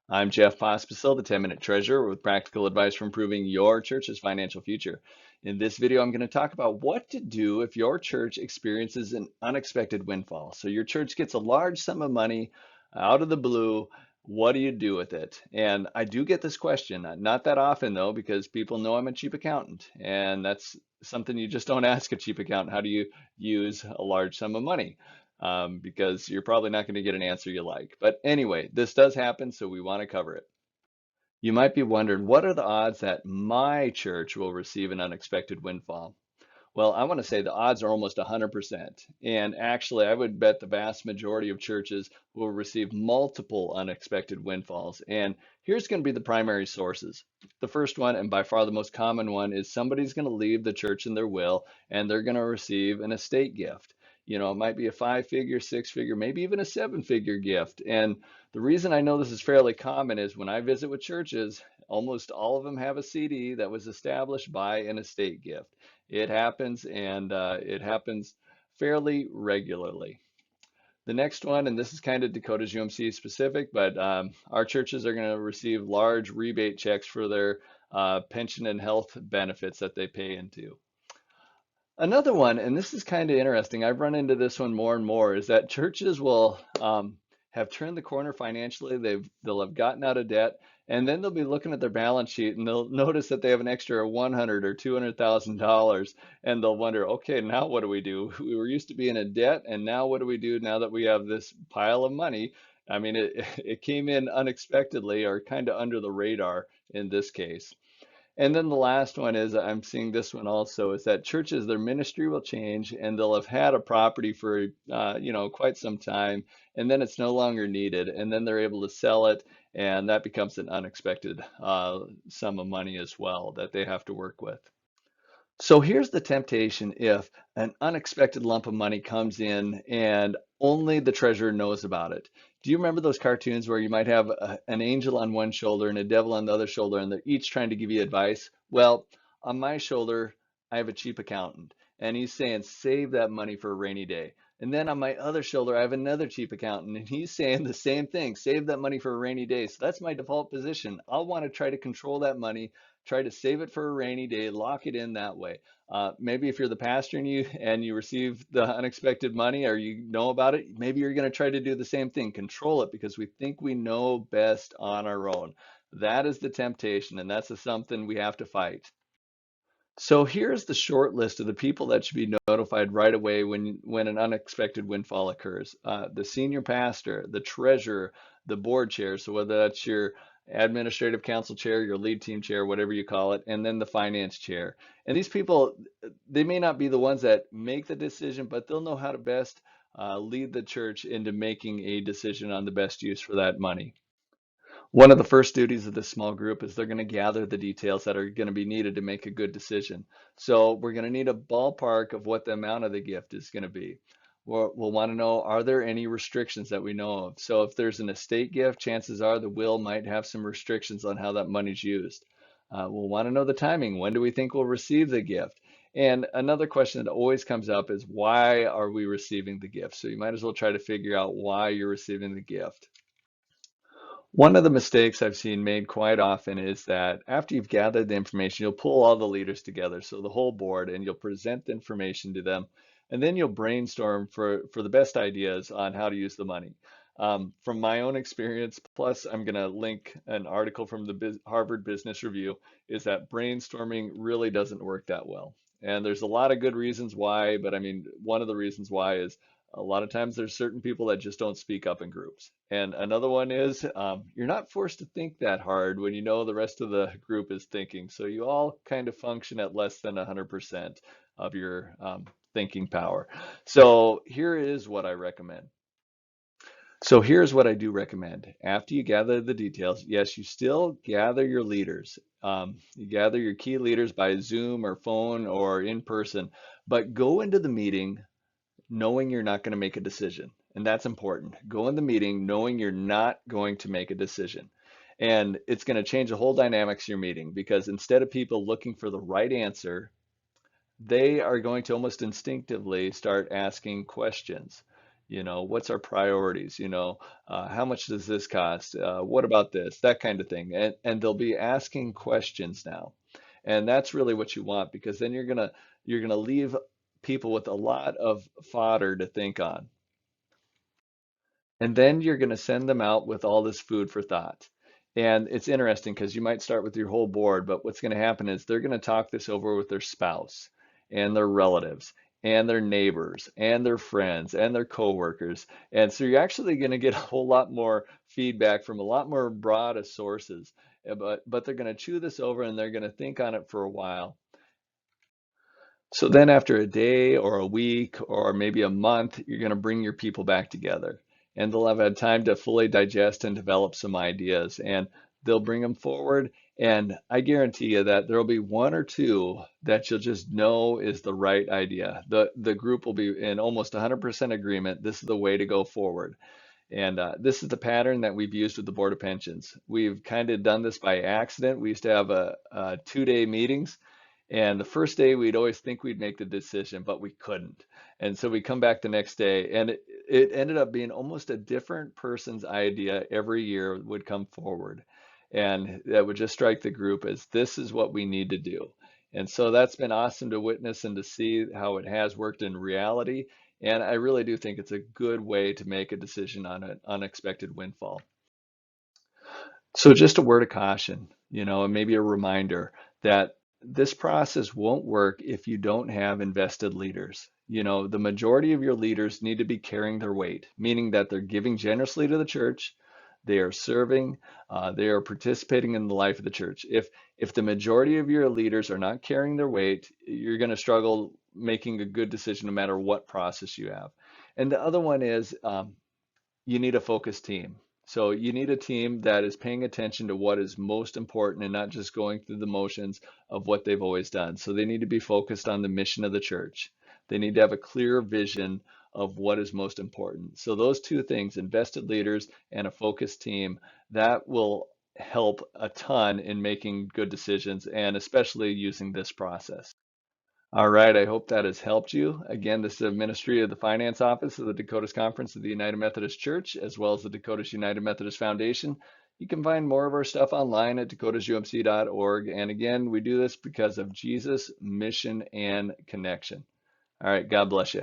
I'm Jeff Pospisil, the 10-Minute Treasurer, with practical advice for improving your church's financial future. In this video, I'm going to talk about what to do if your church experiences an unexpected windfall. So your church gets a large sum of money out of the blue. What do you do with it? And I do get this question, not that often though, because people know I'm a cheap accountant, and that's something you just don't ask a cheap accountant. How do you use a large sum of money? Because you're probably not going to get an answer you like. But anyway, this does happen, so we want to cover it. You might be wondering, what are the odds that my church will receive an unexpected windfall? Well, I want to say the odds are almost 100%. And actually, I would bet the vast majority of churches will receive multiple unexpected windfalls. And here's going to be the primary sources. The first one, and by far the most common one, is somebody's going to leave the church in their will and they're going to receive an estate gift. It might be a five-figure, six-figure, maybe even a seven-figure gift. And the reason I know this is fairly common is when I visit with churches, almost all of them have a CD that was established by an estate gift. It happens, and it happens fairly regularly. The next one, and this is kind of Dakota's UMC specific, but our churches are going to receive large rebate checks for their pension and health benefits that they pay into. Another one, and this is kind of interesting, I've run into this one more and more, is that churches will have turned the corner financially. They'll have gotten out of debt, and then they'll be looking at their balance sheet and they'll notice that they have an extra 100 or $200,000, and they'll wonder, okay, now what do we do? We were used to being in debt, and now what do we do now that we have this pile of money? I mean, it came in unexpectedly or kind of under the radar in this case. And then the last one is, I'm seeing this one also, is that churches, their ministry will change and they'll have had a property for, quite some time, and then it's no longer needed. And then they're able to sell it, and that becomes an unexpected sum of money as well that they have to work with. So here's the temptation if an unexpected lump of money comes in and only the treasurer knows about it. Do you remember those cartoons where you might have an angel on one shoulder and a devil on the other shoulder, and they're each trying to give you advice? Well, on my shoulder, I have a chief accountant, and he's saying, save that money for a rainy day. And then on my other shoulder, I have another chief accountant, and he's saying the same thing, save that money for a rainy day. So that's my default position. I'll want to try to control that money, try to save it for a rainy day, lock it in that way. Maybe if you're the pastor and you receive the unexpected money or you know about it, maybe you're going to try to do the same thing, control it because we think we know best on our own. That is the temptation, and that's something we have to fight. So here's the short list of the people that should be notified right away when an unexpected windfall occurs. The senior pastor, the treasurer, the board chair, so whether that's your administrative council chair, your lead team chair, whatever you call it, and then the finance chair. And these people, they may not be the ones that make the decision, but they'll know how to best lead the church into making a decision on the best use for that money. One of the first duties of this small group is they're going to gather the details that are going to be needed to make a good decision. So we're going to need a ballpark of what the amount of the gift is going to be. We'll want to know, are there any restrictions that we know of? So if there's an estate gift, chances are the will might have some restrictions on how that money's used. We'll want to know the timing. When do we think we'll receive the gift? And another question that always comes up is, why are we receiving the gift? So you might as well try to figure out why you're receiving the gift. One of the mistakes I've seen made quite often is that after you've gathered the information, you'll pull all the leaders together, so the whole board, and you'll present the information to them, and then you'll brainstorm for the best ideas on how to use the money. From my own experience, plus I'm going to link an article from the Harvard Business Review, is that brainstorming really doesn't work that well. And there's a lot of good reasons why, but I mean, one of the reasons why is a lot of times there's certain people that just don't speak up in groups. And another one is you're not forced to think that hard when you know the rest of the group is thinking. So you all kind of function at less than 100% of your thinking power. So here is what I recommend. So here's what I do recommend. After you gather the details, yes, you still gather your leaders. You gather your key leaders by Zoom or phone or in person, but go into the meeting knowing you're not going to make a decision. And that's important. Go in the meeting knowing you're not going to make a decision. And it's going to change the whole dynamics of your meeting because instead of people looking for the right answer, they are going to almost instinctively start asking questions. What's our priorities? How much does this cost? What about this? That kind of thing. And they'll be asking questions now. And that's really what you want, because then you're gonna leave people with a lot of fodder to think on. And then you're going to send them out with all this food for thought. And it's interesting because you might start with your whole board, but what's going to happen is they're going to talk this over with their spouse and their relatives and their neighbors and their friends and their coworkers. And so you're actually going to get a whole lot more feedback from a lot more broad of sources. But they're going to chew this over and they're going to think on it for a while. So then after a day or a week or maybe a month, you're going to bring your people back together, and they'll have had time to fully digest and develop some ideas, and they'll bring them forward. And I guarantee you that there'll be one or two that you'll just know is the right idea. The group will be in almost 100% agreement. This is the way to go forward. And this is the pattern that we've used with the Board of Pensions. We've kind of done this by accident. We used to have a 2-day meetings, and the first day we'd always think we'd make the decision, but we couldn't. And so we come back the next day, and it ended up being almost a different person's idea every year would come forward. And that would just strike the group as this is what we need to do. And so that's been awesome to witness and to see how it has worked in reality. And I really do think it's a good way to make a decision on an unexpected windfall. So just a word of caution, and maybe a reminder that this process won't work if you don't have invested leaders. The majority of your leaders need to be carrying their weight, meaning that they're giving generously to the church, they are serving, they are participating in the life of the church. If the majority of your leaders are not carrying their weight, you're going to struggle making a good decision no matter what process you have. And the other one is you need a focused team. So you need a team that is paying attention to what is most important and not just going through the motions of what they've always done. So they need to be focused on the mission of the church. They need to have a clear vision of what is most important. So those two things, invested leaders and a focused team, that will help a ton in making good decisions and especially using this process. All right, I hope that has helped you. Again, this is a ministry of the Finance Office of the Dakotas Conference of the United Methodist Church, as well as the Dakotas United Methodist Foundation. You can find more of our stuff online at dakotasumc.org. And again, we do this because of Jesus, mission, and connection. All right, God bless you.